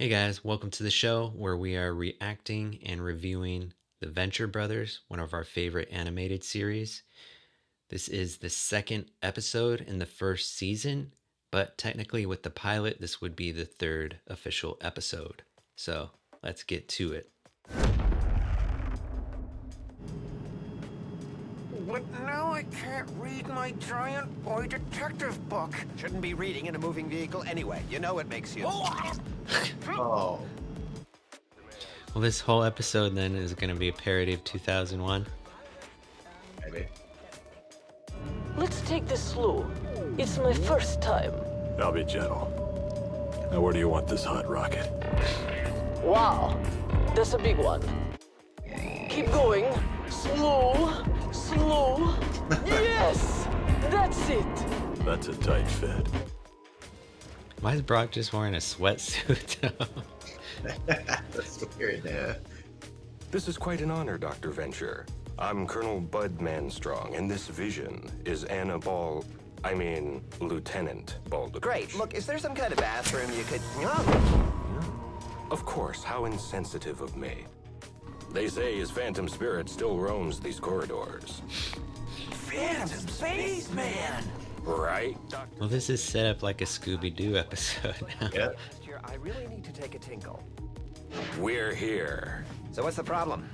Hey guys, welcome to the show where we are reacting and reviewing The Venture Brothers, one of our favorite animated series. This is the second episode in the first season, but technically with the pilot, this would be the third official episode. So let's get to it. But now I can't read my giant boy detective book. Shouldn't be reading in a moving vehicle anyway. You know it makes you... Oh. Well, this whole episode then is going to be a parody of 2001. Maybe. Let's take this slow. It's my first time. I'll be gentle. Now where do you want this hot rocket? Wow, that's a big one. Keep going. Slow, slow. Yes, that's it. That's a tight fit. Why is Brock just wearing a sweatsuit? That's weird, yeah. This is quite an honor, Dr. Venture. I'm Colonel Bud Manstrong, and this vision is Lieutenant Baldacooch. Great. Look, is there some kind of bathroom you could... Of course, how insensitive of me. They say his phantom spirit still roams these corridors. Phantom Spaceman! Right? Well, this is set up like a Scooby-Doo episode. Yeah. I really need to take a tinkle. We're here. So what's the problem?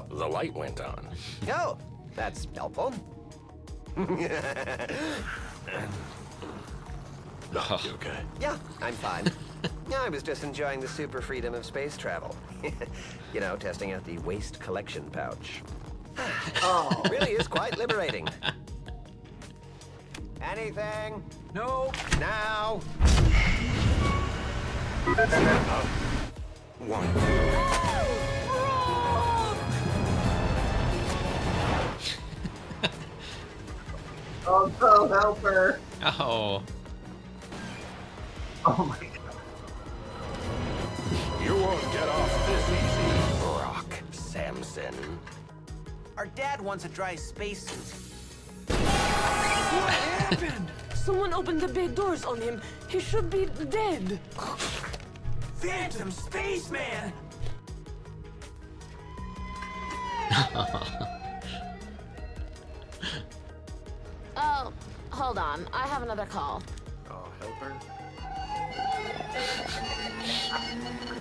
The light went on. Oh, that's helpful. You okay? Yeah, I'm fine. Yeah, I was just enjoying the super freedom of space travel. You know, testing out the waste collection pouch. Oh, really is quite liberating. Anything? No. Now. One. Oh no, help her. Oh. Oh my god. You won't get off this easy, Brock Samson. Our dad wants a dry spacesuit. What happened? Someone opened the bay doors on him. He should be dead. Phantom Spaceman! Oh, hold on. I have another call. Oh, help her.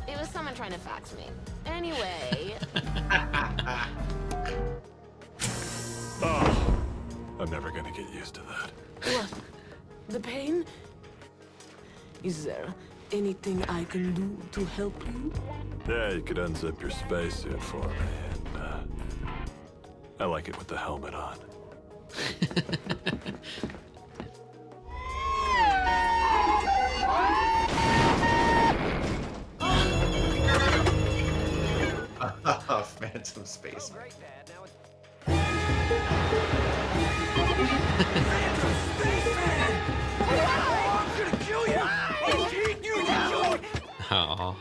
It was someone trying to fax me. Anyway, Oh, I'm never gonna get used to that. What? The pain? Is there anything I can do to help you? Yeah, you could unzip your spacesuit for me, and I like it with the helmet on. Phantom Spaceman. Great, Dad. Now it's... Phantom Spaceman! I'm gonna kill you! I hate you! Oh.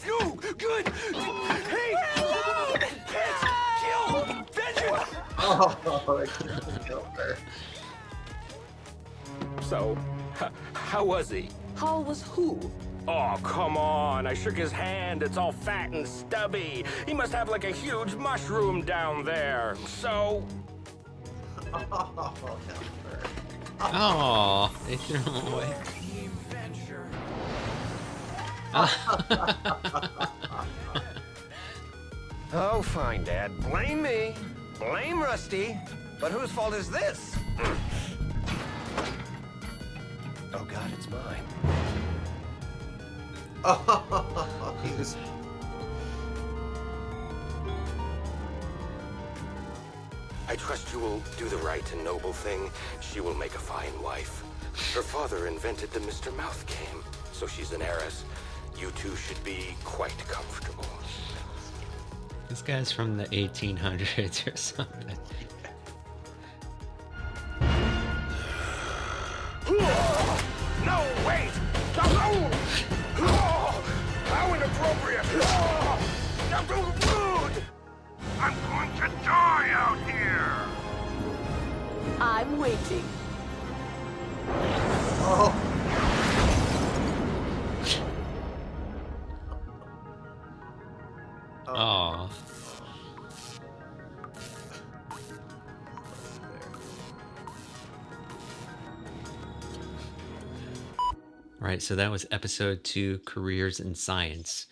You! Good! Hey! Bitch! Kill! Vengeance! Oh, I can't help her. So, how was he? How was who? Oh, come on. I shook his hand. It's all fat and stubby. He must have like a huge mushroom down there. So... Oh, help her. Oh, they threw him away. Team Venture. Oh, fine, Dad. Blame me. Blame Rusty. But whose fault is this? Oh, God, it's mine. Oh, he was... I trust you will do the right and noble thing. She will make a fine wife. Her father invented the Mr. Mouth game, so she's an heiress. You two should be quite comfortable. This guy's from the 1800s or something. No, wait! No! How inappropriate! Now don't rude! I'm going to die out here! I'm waiting. Oh. All right, so that was episode 2, Careers in Science.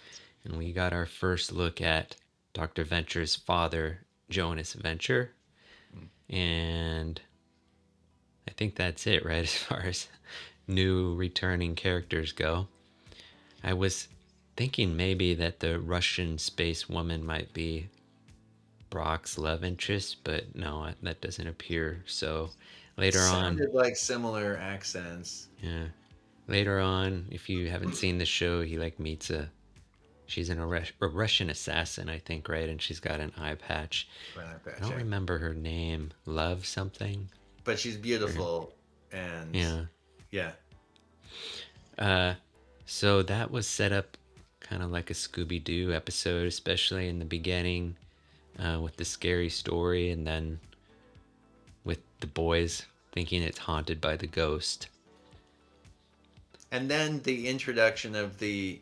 And we got our first look at Dr. Venture's father, Jonas Venture. And I think that's it, right, as far as new returning characters go. I was thinking maybe that the Russian space woman might be Brock's love interest, but no, that doesn't appear. So later on... Sounded like similar accents. Yeah. Later on, if you haven't seen the show, he like meets she's a Russian assassin, I think, right? And she's got an eye patch. I don't remember her name. Love something. But she's beautiful, and yeah. So that was set up kind of like a Scooby-Doo episode, especially in the beginning, with the scary story, and then with the boys thinking it's haunted by the ghost. And then the introduction of the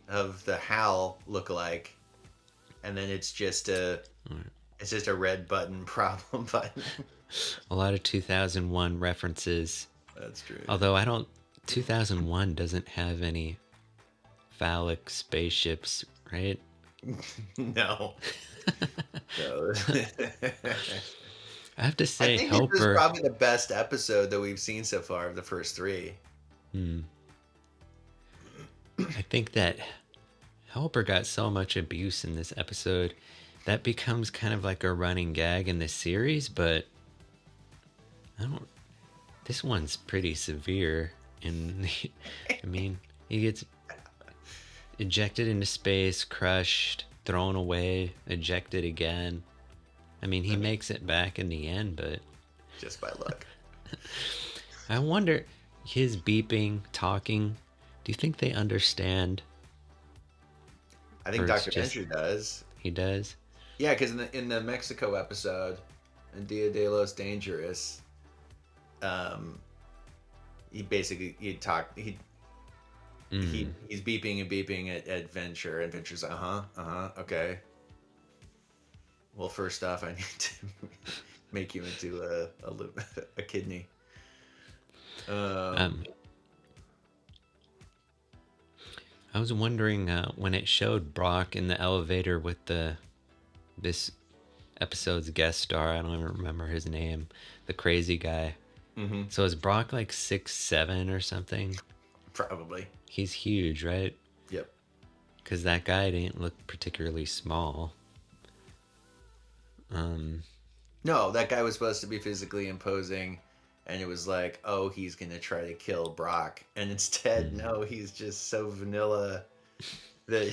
Hal lookalike, and then it's just a red button problem button. A lot of 2001 references. That's true. Although 2001 doesn't have any phallic spaceships, right? No. No. I have to say, I think Helper... this is probably the best episode that we've seen so far of the first 3. I think that Helper got so much abuse in this episode that becomes kind of like a running gag in the series, but this one's pretty severe. And I mean, he gets ejected into space, crushed, thrown away, ejected again. I mean, he makes it back in the end, but just by luck. I wonder, his beeping, talking, do you think they understand? I think Dr. Venture does. He does? Yeah, because in the Mexico episode, in Dia de los Dangerous, he's beeping and beeping at Venture, and Venture's okay. Well, first off, I need to make you into a kidney. I was wondering when it showed Brock in the elevator with this episode's guest star. I don't even remember his name, the crazy guy. Mm-hmm. So is Brock like 6'7" or something? Probably. He's huge, right? Yep. Because that guy didn't look particularly small. No, that guy was supposed to be physically imposing, and it was like, oh, he's gonna try to kill Brock, and instead, no, he's just so vanilla that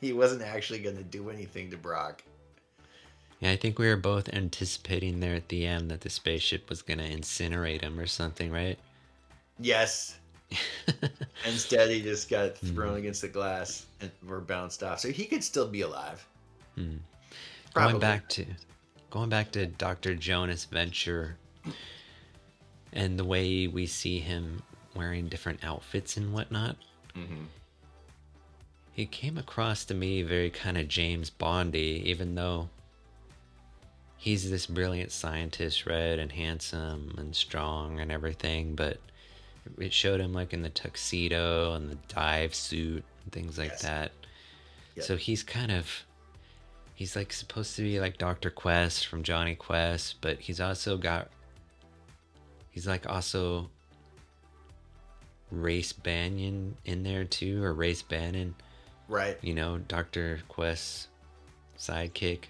he wasn't actually gonna do anything to Brock. Yeah, I think we were both anticipating there at the end that the spaceship was gonna incinerate him or something, right? Yes. Instead, he just got thrown against the glass and were bounced off. So he could still be alive. Going back to Dr. Jonas Venture and the way we see him wearing different outfits and whatnot. Mm-hmm. He came across to me very kind of James Bondy, even though he's this brilliant scientist, right, and handsome and strong and everything, but it showed him like in the tuxedo and the dive suit and things like that. Yep. So he's like supposed to be like Dr. Quest from Johnny Quest, but he's also Race Banyan in there too, or Race Bannon. Right. You know, Dr. Quest's sidekick,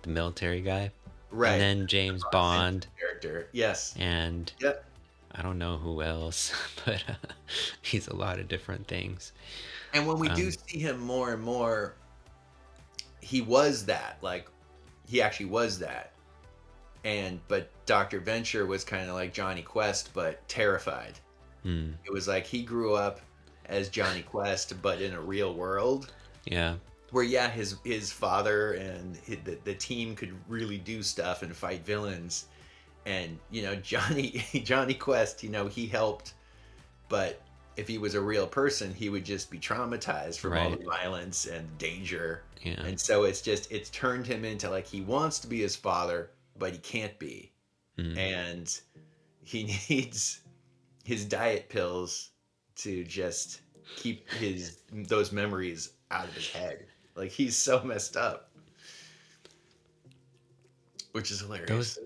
the military guy. Right. And then James Bond. Character. Yes. And I don't know who else, but he's a lot of different things. And when we do see him more and more, he was that. Like, he actually was that. But Dr. Venture was kind of like Johnny Quest, but terrified. It was like he grew up as Johnny Quest, but in a real world. Yeah. Where, his father and the team could really do stuff and fight villains. And, Johnny Quest, he helped. But if he was a real person, he would just be traumatized from all the violence and danger. Yeah. And so it's turned him into like he wants to be his father, but he can't be. And he needs his diet pills to just keep those memories out of his head. Like, he's so messed up, which is hilarious.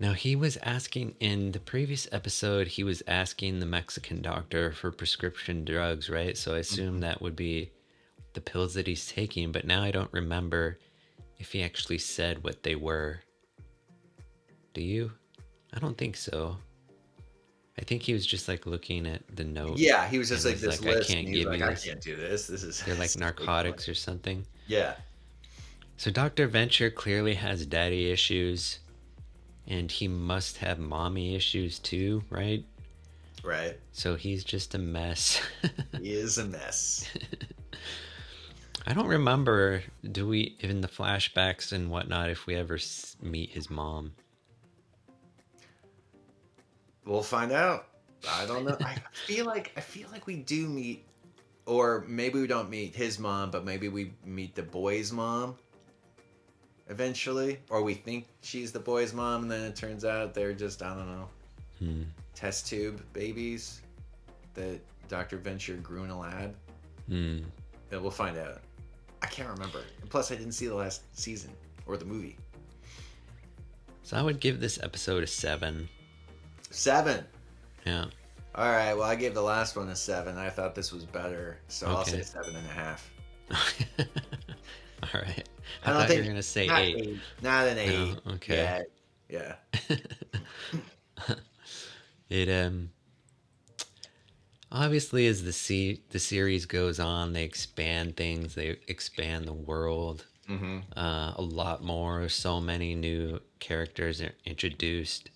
Now, he was asking in the previous episode, he was asking the Mexican doctor for prescription drugs, right? So I assume that would be the pills that he's taking, but now I don't remember if he actually said what they were. Do you? I don't think so. I think he was just like looking at the note. Yeah, he was just and like was this like, list. I can't And he was give like, you I this. can't do this. This is They're like narcotics or something. Yeah. So Dr. Venture clearly has daddy issues, and he must have mommy issues too, right? Right. So he's just a mess. He is a mess. I don't remember, do we, in the flashbacks and whatnot, if we ever meet his mom? We'll find out. I don't know. I feel like we do meet, or maybe we don't meet his mom, but maybe we meet the boy's mom eventually, or we think she's the boy's mom, and then it turns out they're just, I don't know, test tube babies that Dr. Venture grew in a lab. Yeah, we'll find out. I can't remember. And plus, I didn't see the last season or the movie. So I would give this episode a 7. 7. Yeah. All right. Well, I gave the last one a 7. I thought this was better, so I'll Okay. say 7.5. All right. I don't thought think you were gonna say not 8. Not an 8. Oh, okay. Yeah. It obviously as the series goes on, they expand things. They expand the world a lot more. So many new characters are introduced.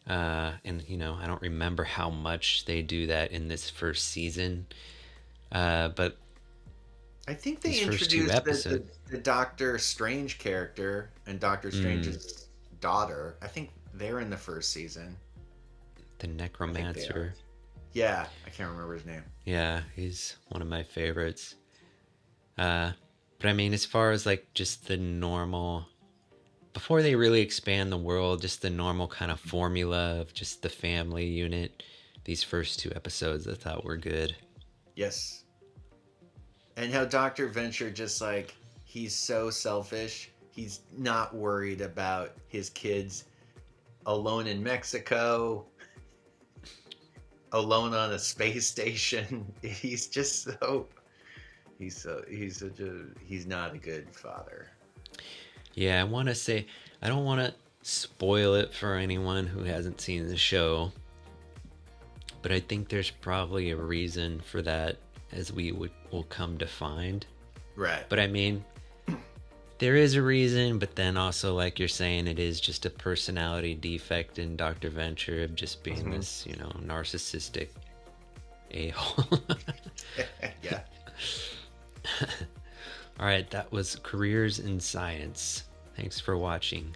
And you know, I don't remember how much they do that in this first season. But I think they these first 2 introduced episodes. the Doctor Strange character and Doctor Strange's daughter. I think they're in the first season. The Necromancer. Yeah, I can't remember his name. Yeah, he's one of my favorites. But I mean, as far as like just the normal, before they really expand the world, just the normal kind of formula of just the family unit, these first 2 episodes I thought were good. Yes. And how Dr. Venture just like, he's so selfish. He's not worried about his kids alone in Mexico, alone on a space station. He's just so he's not a good father. Yeah, I want to say, I don't want to spoil it for anyone who hasn't seen the show, but I think there's probably a reason for that, as we will come to find. Right. But I mean, there is a reason, but then also, like you're saying, it is just a personality defect in Dr. Venture of just being this, you know, narcissistic a-hole. Yeah. All right, that was Careers in Science. Thanks for watching.